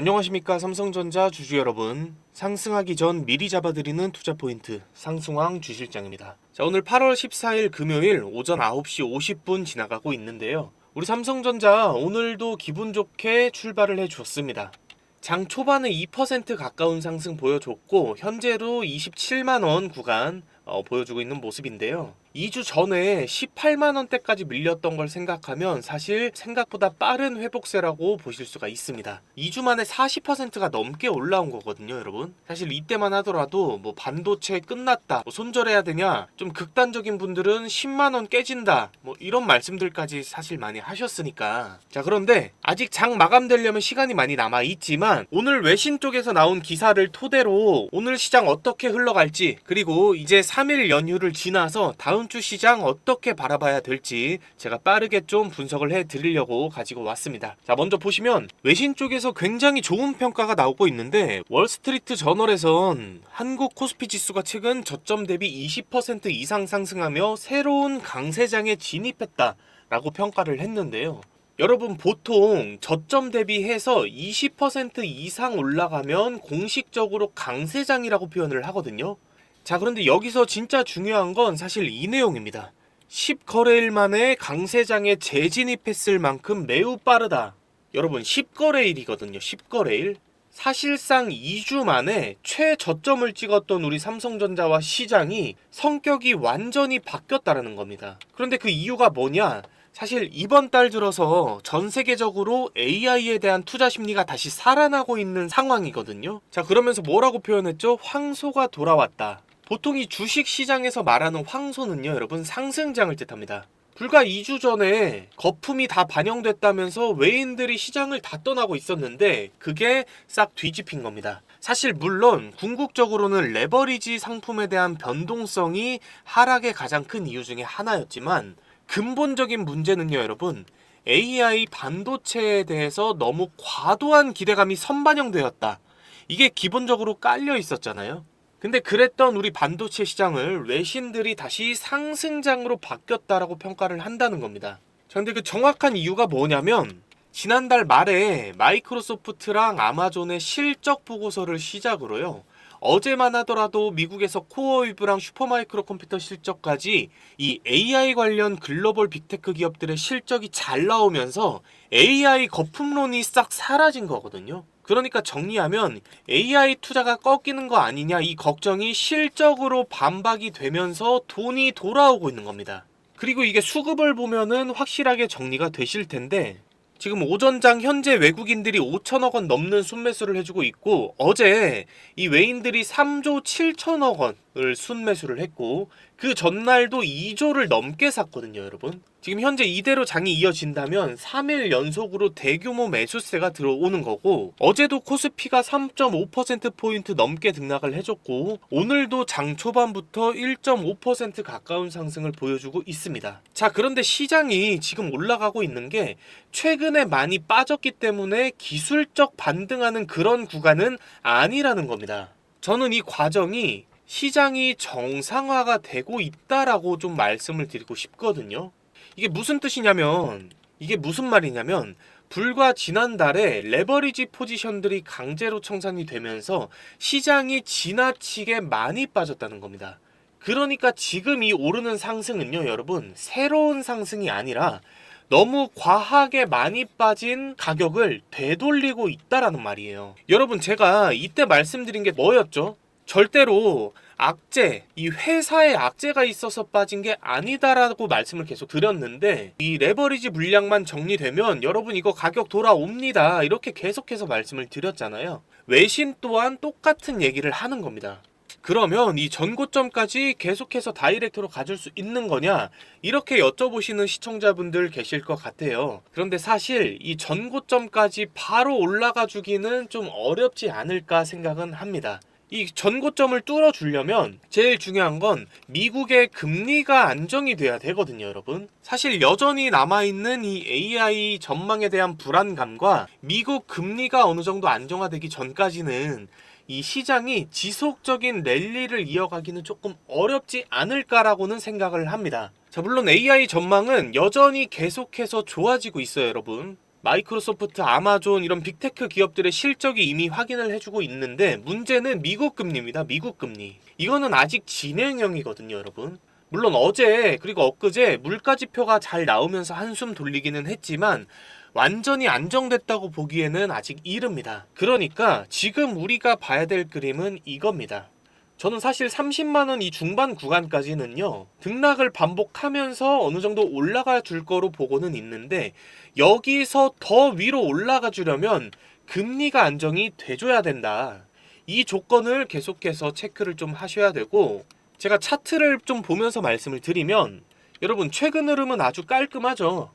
안녕하십니까 삼성전자 주주 여러분. 상승하기 전 미리 잡아드리는 투자 포인트 상승왕 주실장입니다. 자, 오늘 8월 14일 금요일 오전 9시 50분 지나가고 있는데요. 우리 삼성전자 오늘도 기분 좋게 출발을 해주었습니다. 장 초반에 2% 가까운 상승 보여줬고 현재로 27만원 구간 보여주고 있는 모습인데요. 2주 전에 18만원대까지 밀렸던 걸 생각하면 사실 생각보다 빠른 회복세라고 보실 수가 있습니다. 2주 만에 40%가 넘게 올라온 거거든요, 여러분. 사실 이때만 하더라도 뭐 반도체 끝났다, 뭐 손절해야 되냐, 좀 극단적인 분들은 10만원 깨진다, 뭐 이런 말씀들까지 사실 많이 하셨으니까. 자, 그런데 아직 장 마감되려면 시간이 많이 남아있지만 오늘 외신 쪽에서 나온 기사를 토대로 오늘 시장 어떻게 흘러갈지, 그리고 이제 3일 연휴를 지나서 다음 주 시장 어떻게 바라봐야 될지 제가 빠르게 좀 분석을 해드리려고 가지고 왔습니다. 자, 먼저 보시면 외신 쪽에서 굉장히 좋은 평가가 나오고 있는데 월스트리트 저널에선 한국 코스피 지수가 최근 저점 대비 20% 이상 상승하며 새로운 강세장에 진입했다 라고 평가를 했는데요. 여러분, 보통 저점 대비해서 20% 이상 올라가면 공식적으로 강세장이라고 표현을 하거든요. 자, 그런데 여기서 진짜 중요한 건 사실 이 내용입니다. 10거래일 만에 강세장에 재진입했을 만큼 매우 빠르다. 여러분, 10거래일이거든요. 10거래일. 사실상 2주 만에 최저점을 찍었던 우리 삼성전자와 시장이 성격이 완전히 바뀌었다는 겁니다. 그런데 그 이유가 뭐냐? 사실 이번 달 들어서 전 세계적으로 AI에 대한 투자 심리가 다시 살아나고 있는 상황이거든요. 자, 그러면서 뭐라고 표현했죠? 황소가 돌아왔다. 보통 이 주식 시장에서 말하는 황소는요, 여러분, 상승장을 뜻합니다. 불과 2주 전에 거품이 다 반영됐다면서 외인들이 시장을 다 떠나고 있었는데 그게 싹 뒤집힌 겁니다. 사실 물론 궁극적으로는 레버리지 상품에 대한 변동성이 하락의 가장 큰 이유 중에 하나였지만 근본적인 문제는요, 여러분, AI 반도체에 대해서 너무 과도한 기대감이 선반영되었다. 이게 기본적으로 깔려 있었잖아요. 근데 그랬던 우리 반도체 시장을 외신들이 다시 상승장으로 바뀌었다라고 평가를 한다는 겁니다. 자, 근데 그 정확한 이유가 뭐냐면 지난달 말에 마이크로소프트랑 아마존의 실적 보고서를 시작으로요, 어제만 하더라도 미국에서 코어위브랑 슈퍼마이크로 컴퓨터 실적까지 이 AI 관련 글로벌 빅테크 기업들의 실적이 잘 나오면서 AI 거품론이 싹 사라진 거거든요. 그러니까 정리하면 AI 투자가 꺾이는 거 아니냐, 이 걱정이 실적으로 반박이 되면서 돈이 돌아오고 있는 겁니다. 그리고 이게 수급을 보면은 확실하게 정리가 되실 텐데 지금 오전장 현재 외국인들이 5천억 원 넘는 순매수를 해주고 있고 어제 이 외인들이 3조 7천억 원을 순매수를 했고 그 전날도 2조를 넘게 샀거든요, 여러분. 지금 현재 이대로 장이 이어진다면 3일 연속으로 대규모 매수세가 들어오는 거고 어제도 코스피가 3.5%포인트 넘게 등락을 해줬고 오늘도 장 초반부터 1.5% 가까운 상승을 보여주고 있습니다. 자, 그런데 시장이 지금 올라가고 있는 게 최근에 많이 빠졌기 때문에 기술적 반등하는 그런 구간은 아니라는 겁니다. 저는 이 과정이 시장이 정상화가 되고 있다라고 좀 말씀을 드리고 싶거든요. 이게 무슨 뜻이냐면, 이게 무슨 말이냐면 불과 지난달에 레버리지 포지션들이 강제로 청산이 되면서 시장이 지나치게 많이 빠졌다는 겁니다. 그러니까 지금 이 오르는 상승은요, 여러분, 새로운 상승이 아니라 너무 과하게 많이 빠진 가격을 되돌리고 있다라는 말이에요. 여러분, 제가 이때 말씀드린 게 뭐였죠? 절대로 악재, 이 회사에 악재가 있어서 빠진 게 아니다라고 말씀을 계속 드렸는데 이 레버리지 물량만 정리되면 여러분 이거 가격 돌아옵니다, 이렇게 계속해서 말씀을 드렸잖아요. 외신 또한 똑같은 얘기를 하는 겁니다. 그러면 이 전고점까지 계속해서 다이렉트로 가줄 수 있는 거냐, 이렇게 여쭤보시는 시청자분들 계실 것 같아요. 그런데 사실 이 전고점까지 바로 올라가 주기는 좀 어렵지 않을까 생각은 합니다. 이 전고점을 뚫어주려면 제일 중요한 건 미국의 금리가 안정이 돼야 되거든요, 여러분. 사실 여전히 남아있는 이 AI 전망에 대한 불안감과 미국 금리가 어느 정도 안정화되기 전까지는 이 시장이 지속적인 랠리를 이어가기는 조금 어렵지 않을까라고는 생각을 합니다. 자, 물론 AI 전망은 여전히 계속해서 좋아지고 있어요, 여러분. 마이크로소프트, 아마존 이런 빅테크 기업들의 실적이 이미 확인을 해주고 있는데 문제는 미국 금리입니다. 미국 금리. 이거는 아직 진행형이거든요, 여러분. 물론 어제 그리고 엊그제 물가지표가 잘 나오면서 한숨 돌리기는 했지만 완전히 안정됐다고 보기에는 아직 이릅니다. 그러니까 지금 우리가 봐야 될 그림은 이겁니다. 저는 사실 30만원 이 중반 구간까지는요, 등락을 반복하면서 어느 정도 올라가 줄 거로 보고는 있는데, 여기서 더 위로 올라가 주려면 금리가 안정이 돼줘야 된다. 이 조건을 계속해서 체크를 좀 하셔야 되고, 제가 차트를 좀 보면서 말씀을 드리면, 여러분 최근 흐름은 아주 깔끔하죠.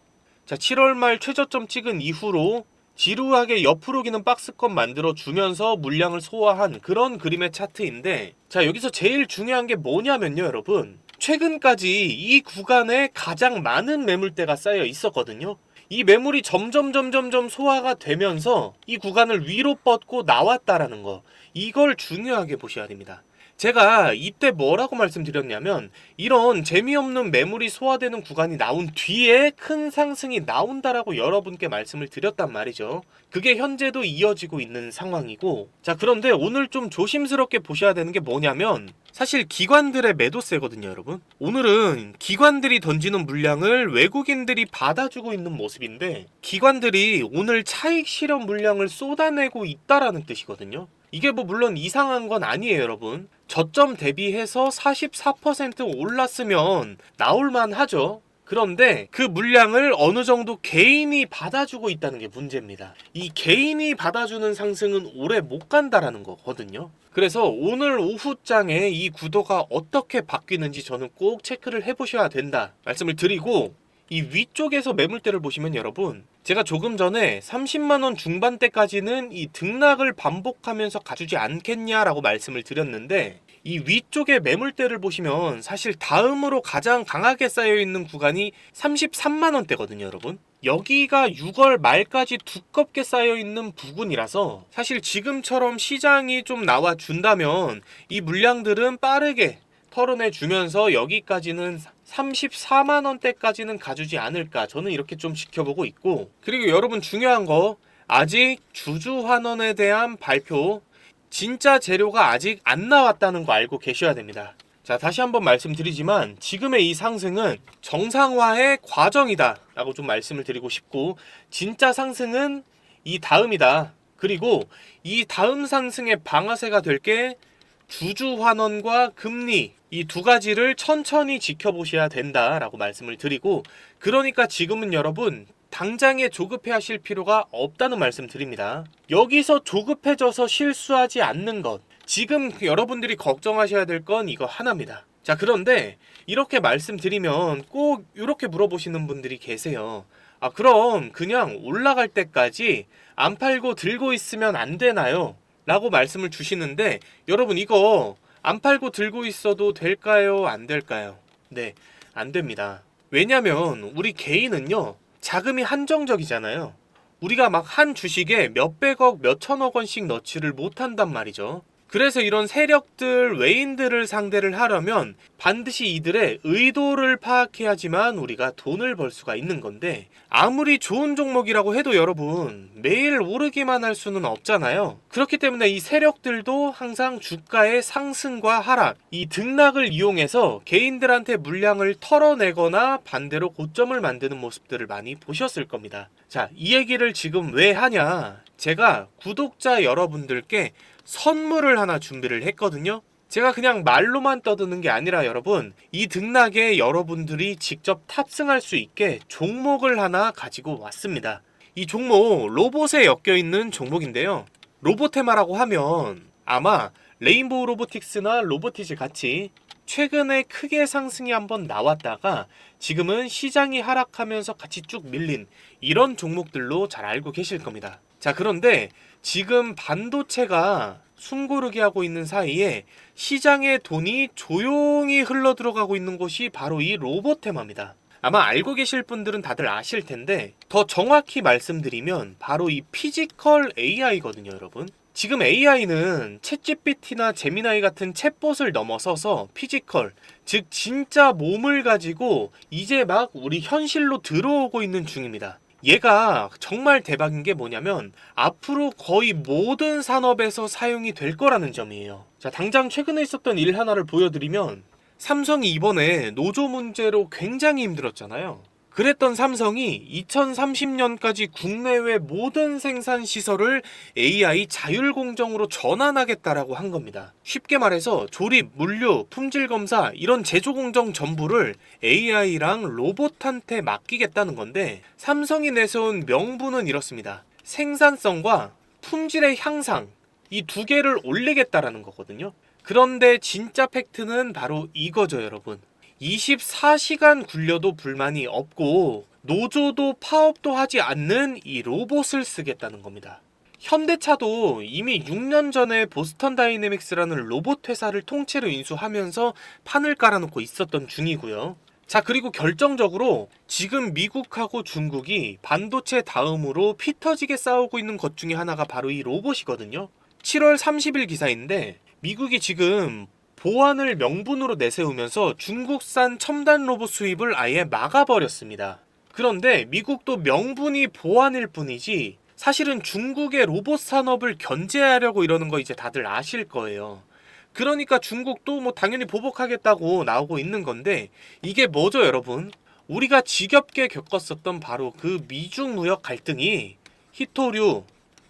자, 7월 말 최저점 찍은 이후로 지루하게 옆으로 기는 박스권 만들어 주면서 물량을 소화한 그런 그림의 차트인데, 자, 여기서 제일 중요한 게 뭐냐면요, 여러분. 최근까지 이 구간에 가장 많은 매물대가 쌓여 있었거든요. 이 매물이 점점 소화가 되면서 이 구간을 위로 뻗고 나왔다라는 거, 이걸 중요하게 보셔야 됩니다. 제가 이때 뭐라고 말씀드렸냐면, 이런 재미없는 매물이 소화되는 구간이 나온 뒤에 큰 상승이 나온다라고 여러분께 말씀을 드렸단 말이죠. 그게 현재도 이어지고 있는 상황이고, 자, 그런데 오늘 좀 조심스럽게 보셔야 되는 게 뭐냐면, 사실 기관들의 매도세거든요, 여러분. 오늘은 기관들이 던지는 물량을 외국인들이 받아주고 있는 모습인데, 기관들이 오늘 차익 실현 물량을 쏟아내고 있다라는 뜻이거든요. 이게 뭐 물론 이상한 건 아니에요, 여러분. 저점 대비해서 44% 올랐으면 나올만 하죠. 그런데 그 물량을 어느 정도 개인이 받아주고 있다는 게 문제입니다. 이 개인이 받아주는 상승은 오래 못 간다라는 거거든요. 그래서 오늘 오후장에 이 구도가 어떻게 바뀌는지 저는 꼭 체크를 해보셔야 된다 말씀을 드리고, 이 위쪽에서 매물대를 보시면 여러분, 제가 조금 전에 30만원 중반대까지는 이 등락을 반복하면서 가주지 않겠냐라고 말씀을 드렸는데, 이 위쪽의 매물대를 보시면 사실 다음으로 가장 강하게 쌓여있는 구간이 33만원대거든요, 여러분. 여기가 6월 말까지 두껍게 쌓여있는 부분이라서 사실 지금처럼 시장이 좀 나와준다면 이 물량들은 빠르게 털어내주면서 여기까지는 34만원대까지는 가주지 않을까, 저는 이렇게 좀 지켜보고 있고, 그리고 여러분 중요한 거, 아직 주주환원에 대한 발표, 진짜 재료가 아직 안 나왔다는 거 알고 계셔야 됩니다. 자, 다시 한번 말씀드리지만 지금의 이 상승은 정상화의 과정이다 라고 좀 말씀을 드리고 싶고, 진짜 상승은 이 다음이다. 그리고 이 다음 상승의 방아쇠가 될 게 주주환원과 금리, 이 두 가지를 천천히 지켜보셔야 된다라고 말씀을 드리고, 그러니까 지금은 여러분 당장에 조급해 하실 필요가 없다는 말씀 드립니다. 여기서 조급해져서 실수하지 않는 것, 지금 여러분들이 걱정하셔야 될 건 이거 하나입니다. 자, 그런데 이렇게 말씀드리면 꼭 이렇게 물어보시는 분들이 계세요. 아, 그럼 그냥 올라갈 때까지 안 팔고 들고 있으면 안 되나요? 라고 말씀을 주시는데, 여러분 이거 안 팔고 들고 있어도 될까요? 안 될까요? 네, 안 됩니다. 왜냐면 우리 개인은요, 자금이 한정적이잖아요. 우리가 막 한 주식에 몇백억, 몇천억 원씩 넣지를 못한단 말이죠. 그래서 이런 세력들, 외인들을 상대를 하려면 반드시 이들의 의도를 파악해야지만 우리가 돈을 벌 수가 있는 건데, 아무리 좋은 종목이라고 해도 여러분 매일 오르기만 할 수는 없잖아요. 그렇기 때문에 이 세력들도 항상 주가의 상승과 하락, 이 등락을 이용해서 개인들한테 물량을 털어내거나 반대로 고점을 만드는 모습들을 많이 보셨을 겁니다. 자, 이 얘기를 지금 왜 하냐, 제가 구독자 여러분들께 선물을 하나 준비를 했거든요. 제가 그냥 말로만 떠드는 게 아니라 여러분, 이 등락에 여러분들이 직접 탑승할 수 있게 종목을 하나 가지고 왔습니다. 이 종목 로봇에 엮여있는 종목인데요. 로보테마라고 하면 아마 레인보우 로보틱스나 로보티즈 같이 최근에 크게 상승이 한번 나왔다가 지금은 시장이 하락하면서 같이 쭉 밀린 이런 종목들로 잘 알고 계실 겁니다. 자, 그런데 지금 반도체가 숨고르게 하고 있는 사이에 시장의 돈이 조용히 흘러 들어가고 있는 곳이 바로 이 로보테마입니다. 아마 알고 계실 분들은 다들 아실 텐데, 더 정확히 말씀드리면 바로 이 피지컬 AI거든요, 여러분. 지금 AI는 챗GPT나 제미나이 같은 챗봇을 넘어서서 피지컬, 즉 진짜 몸을 가지고 이제 막 우리 현실로 들어오고 있는 중입니다. 얘가 정말 대박인 게 뭐냐면 앞으로 거의 모든 산업에서 사용이 될 거라는 점이에요. 자, 당장 최근에 있었던 일 하나를 보여드리면 삼성이 이번에 노조 문제로 굉장히 힘들었잖아요. 그랬던 삼성이 2030년까지 국내외 모든 생산 시설을 AI 자율 공정으로 전환하겠다라고 한 겁니다. 쉽게 말해서 조립, 물류, 품질 검사 이런 제조 공정 전부를 AI랑 로봇한테 맡기겠다는 건데, 삼성이 내세운 명분은 이렇습니다. 생산성과 품질의 향상, 이 두 개를 올리겠다라는 거거든요. 그런데 진짜 팩트는 바로 이거죠, 여러분. 24시간 굴려도 불만이 없고 노조도 파업도 하지 않는 이 로봇을 쓰겠다는 겁니다. 현대차도 이미 6년 전에 보스턴 다이내믹스라는 로봇 회사를 통째로 인수하면서 판을 깔아놓고 있었던 중이고요. 자, 그리고 결정적으로 지금 미국하고 중국이 반도체 다음으로 피 터지게 싸우고 있는 것 중에 하나가 바로 이 로봇이거든요. 7월 30일 기사인데 미국이 지금 보안을 명분으로 내세우면서 중국산 첨단 로봇 수입을 아예 막아버렸습니다. 그런데 미국도 명분이 보안일 뿐이지 사실은 중국의 로봇 산업을 견제하려고 이러는 거 이제 다들 아실 거예요. 그러니까 중국도 뭐 당연히 보복하겠다고 나오고 있는 건데, 이게 뭐죠, 여러분? 우리가 지겹게 겪었었던 바로 그 미중 무역 갈등이 히토류,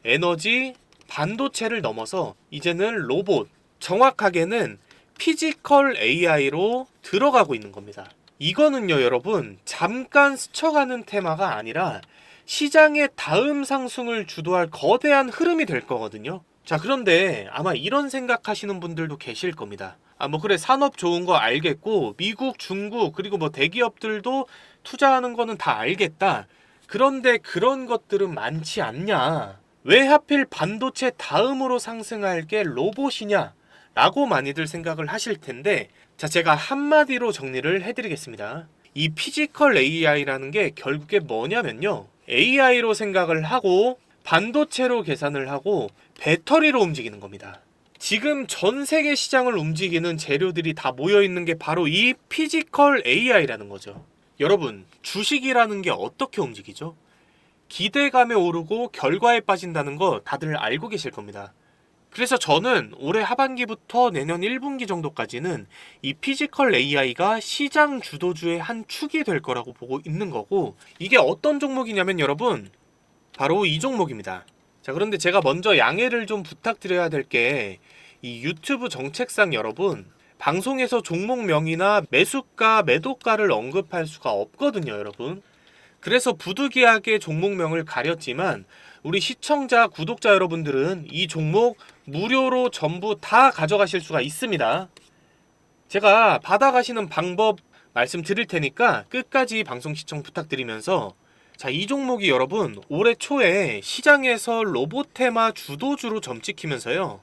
에너지, 반도체를 넘어서 이제는 로봇, 정확하게는 피지컬 AI로 들어가고 있는 겁니다. 이거는요, 여러분, 잠깐 스쳐가는 테마가 아니라 시장의 다음 상승을 주도할 거대한 흐름이 될 거거든요. 자, 그런데 아마 이런 생각하시는 분들도 계실 겁니다. 뭐 그래, 산업 좋은 거 알겠고 미국, 중국 그리고 뭐 대기업들도 투자하는 거는 다 알겠다. 그런데 그런 것들은 많지 않냐? 왜 하필 반도체 다음으로 상승할 게 로봇이냐? 라고 많이들 생각을 하실 텐데, 자, 제가 한마디로 정리를 해드리겠습니다. 이 피지컬 AI라는 게 결국에 뭐냐면요, AI로 생각을 하고 반도체로 계산을 하고 배터리로 움직이는 겁니다. 지금 전 세계 시장을 움직이는 재료들이 다 모여있는 게 바로 이 피지컬 AI라는 거죠. 여러분, 주식이라는 게 어떻게 움직이죠? 기대감에 오르고 결과에 빠진다는 거 다들 알고 계실 겁니다. 그래서 저는 올해 하반기부터 내년 1분기 정도까지는 이 피지컬 AI가 시장 주도주의 한 축이 될 거라고 보고 있는 거고, 이게 어떤 종목이냐면 여러분, 바로 이 종목입니다. 자, 그런데 제가 먼저 양해를 좀 부탁드려야 될 게, 이 유튜브 정책상 여러분, 방송에서 종목명이나 매수가, 매도가를 언급할 수가 없거든요, 여러분. 그래서 부득이하게 종목명을 가렸지만 우리 시청자, 구독자 여러분들은 이 종목 무료로 전부 다 가져가실 수가 있습니다. 제가 받아가시는 방법 말씀드릴 테니까 끝까지 방송 시청 부탁드리면서, 자, 이 종목이 여러분 올해 초에 시장에서 로봇 테마 주도주로 점찍히면서요,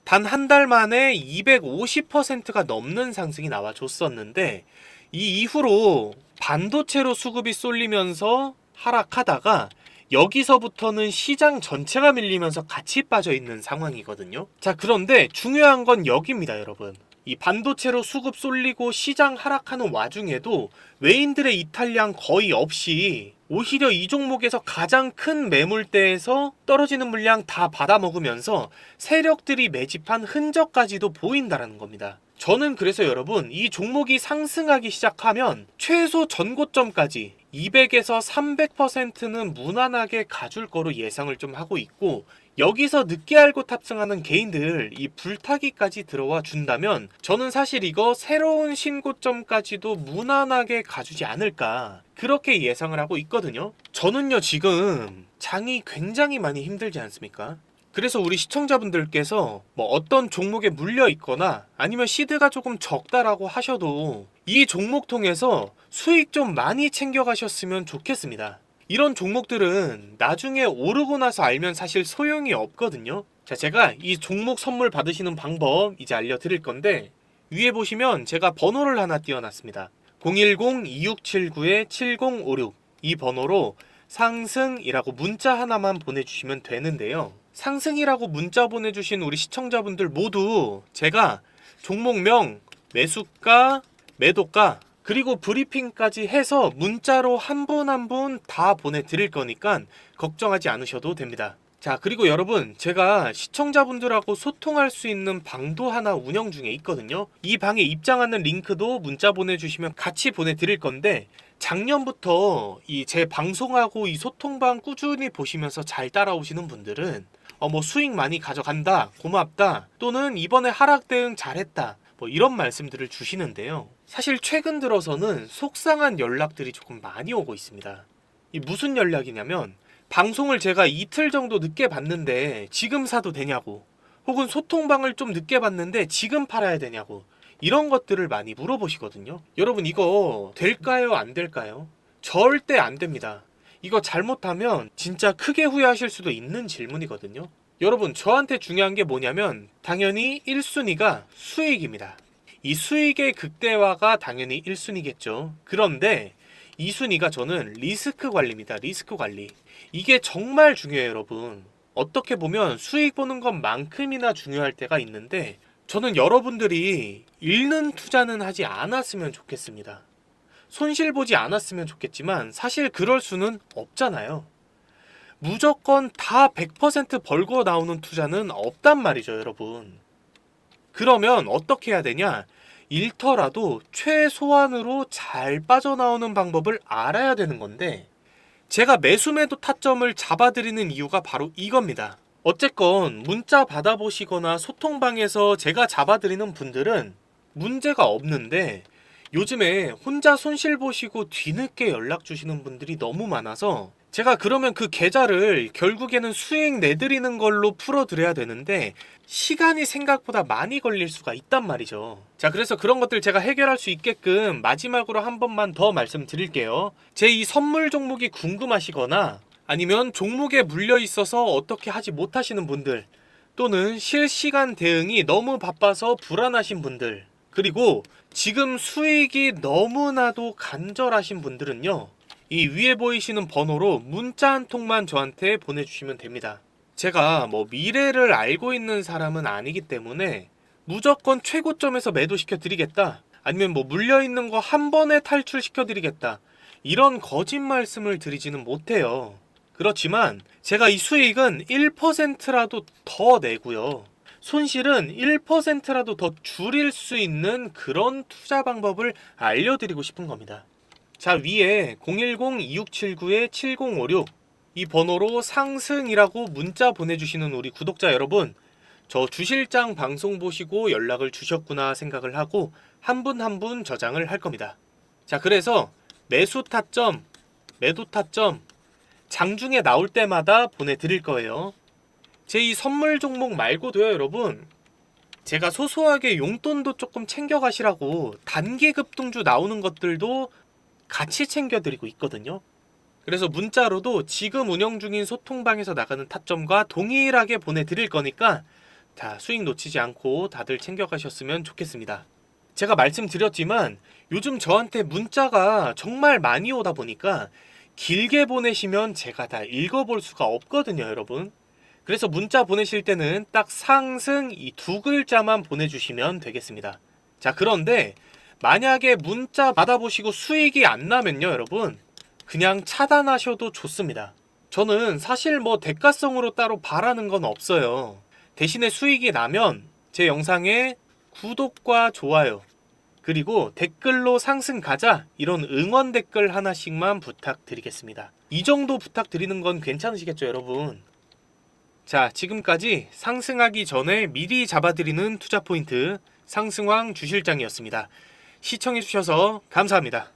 단 한 달 만에 250%가 넘는 상승이 나와줬었는데, 이 이후로 반도체로 수급이 쏠리면서 하락하다가 여기서부터는 시장 전체가 밀리면서 같이 빠져 있는 상황이거든요. 자, 그런데 중요한 건 여기입니다, 여러분. 이 반도체로 수급 쏠리고 시장 하락하는 와중에도 외인들의 이탈량 거의 없이 오히려 이 종목에서 가장 큰 매물대에서 떨어지는 물량 다 받아먹으면서 세력들이 매집한 흔적까지도 보인다는 겁니다. 저는 그래서 여러분, 이 종목이 상승하기 시작하면 최소 전고점까지 200에서 300%는 무난하게 가줄 거로 예상을 좀 하고 있고, 여기서 늦게 알고 탑승하는 개인들 이 불타기까지 들어와 준다면 저는 사실 이거 새로운 신고점까지도 무난하게 가주지 않을까, 그렇게 예상을 하고 있거든요. 저는요, 지금 장이 굉장히 많이 힘들지 않습니까? 그래서 우리 시청자분들께서 뭐 어떤 종목에 물려 있거나 아니면 시드가 조금 적다라고 하셔도 이 종목 통해서 수익 좀 많이 챙겨 가셨으면 좋겠습니다. 이런 종목들은 나중에 오르고 나서 알면 사실 소용이 없거든요. 자, 제가 이 종목 선물 받으시는 방법 이제 알려드릴 건데, 위에 보시면 제가 번호를 하나 띄워놨습니다. 010-2679-7056, 이 번호로 상승이라고 문자 하나만 보내주시면 되는데요. 상승이라고 문자 보내주신 우리 시청자분들 모두 제가 종목명, 매수가, 매도가, 그리고 브리핑까지 해서 문자로 한 분 한 분 다 보내드릴 거니까 걱정하지 않으셔도 됩니다. 자, 그리고 여러분, 제가 시청자분들하고 소통할 수 있는 방도 하나 운영 중에 있거든요. 이 방에 입장하는 링크도 문자 보내주시면 같이 보내드릴 건데, 작년부터 이 제 방송하고 이 소통방 꾸준히 보시면서 잘 따라오시는 분들은 뭐 수익 많이 가져간다, 고맙다, 또는 이번에 하락 대응 잘했다, 뭐 이런 말씀들을 주시는데요. 사실 최근 들어서는 속상한 연락들이 조금 많이 오고 있습니다. 이 무슨 연락이냐면, 방송을 제가 이틀 정도 늦게 봤는데 지금 사도 되냐고, 혹은 소통방을 좀 늦게 봤는데 지금 팔아야 되냐고, 이런 것들을 많이 물어보시거든요. 여러분, 이거 될까요? 안 될까요? 절대 안 됩니다. 이거 잘못하면 진짜 크게 후회하실 수도 있는 질문이거든요. 여러분, 저한테 중요한 게 뭐냐면 당연히 1순위가 수익입니다. 이 수익의 극대화가 당연히 1순위겠죠. 그런데 2순위가 저는 리스크 관리입니다. 리스크 관리. 이게 정말 중요해요, 여러분. 어떻게 보면 수익 보는 것만큼이나 중요할 때가 있는데, 저는 여러분들이 잃는 투자는 하지 않았으면 좋겠습니다. 손실 보지 않았으면 좋겠지만 사실 그럴 수는 없잖아요. 무조건 다 100% 벌고 나오는 투자는 없단 말이죠, 여러분. 그러면 어떻게 해야 되냐? 잃더라도 최소한으로 잘 빠져나오는 방법을 알아야 되는 건데, 제가 매수매도 타점을 잡아드리는 이유가 바로 이겁니다. 어쨌건 문자 받아보시거나 소통방에서 제가 잡아드리는 분들은 문제가 없는데, 요즘에 혼자 손실 보시고 뒤늦게 연락 주시는 분들이 너무 많아서 제가 그러면 그 계좌를 결국에는 수익 내드리는 걸로 풀어드려야 되는데 시간이 생각보다 많이 걸릴 수가 있단 말이죠. 자, 그래서 그런 것들 제가 해결할 수 있게끔 마지막으로 한 번만 더 말씀드릴게요. 제 이 선물 종목이 궁금하시거나 아니면 종목에 물려 있어서 어떻게 하지 못하시는 분들, 또는 실시간 대응이 너무 바빠서 불안하신 분들, 그리고 지금 수익이 너무나도 간절하신 분들은요, 이 위에 보이시는 번호로 문자 한 통만 저한테 보내주시면 됩니다. 제가 뭐 미래를 알고 있는 사람은 아니기 때문에 무조건 최고점에서 매도시켜 드리겠다, 아니면 뭐 물려있는 거 한 번에 탈출시켜 드리겠다, 이런 거짓 말씀을 드리지는 못해요. 그렇지만 제가 이 수익은 1%라도 더 내고요, 손실은 1%라도 더 줄일 수 있는 그런 투자 방법을 알려드리고 싶은 겁니다. 자, 위에 010-2679-7056 이 번호로 상승이라고 문자 보내주시는 우리 구독자 여러분, 저 주실장 방송 보시고 연락을 주셨구나 생각을 하고 한 분 한 분 저장을 할 겁니다. 자, 그래서 매수 타점, 매도 타점 장중에 나올 때마다 보내드릴 거예요. 제 이 선물 종목 말고도요, 여러분, 제가 소소하게 용돈도 조금 챙겨가시라고 단기 급등주 나오는 것들도 같이 챙겨드리고 있거든요. 그래서 문자로도 지금 운영 중인 소통방에서 나가는 타점과 동일하게 보내드릴 거니까 자, 수익 놓치지 않고 다들 챙겨가셨으면 좋겠습니다. 제가 말씀드렸지만 요즘 저한테 문자가 정말 많이 오다 보니까 길게 보내시면 제가 다 읽어볼 수가 없거든요, 여러분. 그래서 문자 보내실 때는 딱 상승 이 두 글자만 보내주시면 되겠습니다. 자, 그런데 만약에 문자 받아보시고 수익이 안 나면요, 여러분, 그냥 차단하셔도 좋습니다. 저는 사실 뭐 대가성으로 따로 바라는 건 없어요. 대신에 수익이 나면 제 영상에 구독과 좋아요, 그리고 댓글로 상승 가자, 이런 응원 댓글 하나씩만 부탁드리겠습니다. 이 정도 부탁드리는 건 괜찮으시겠죠, 여러분? 자, 지금까지 상승하기 전에 미리 잡아드리는 투자 포인트 상승왕 주실장이었습니다. 시청해주셔서 감사합니다.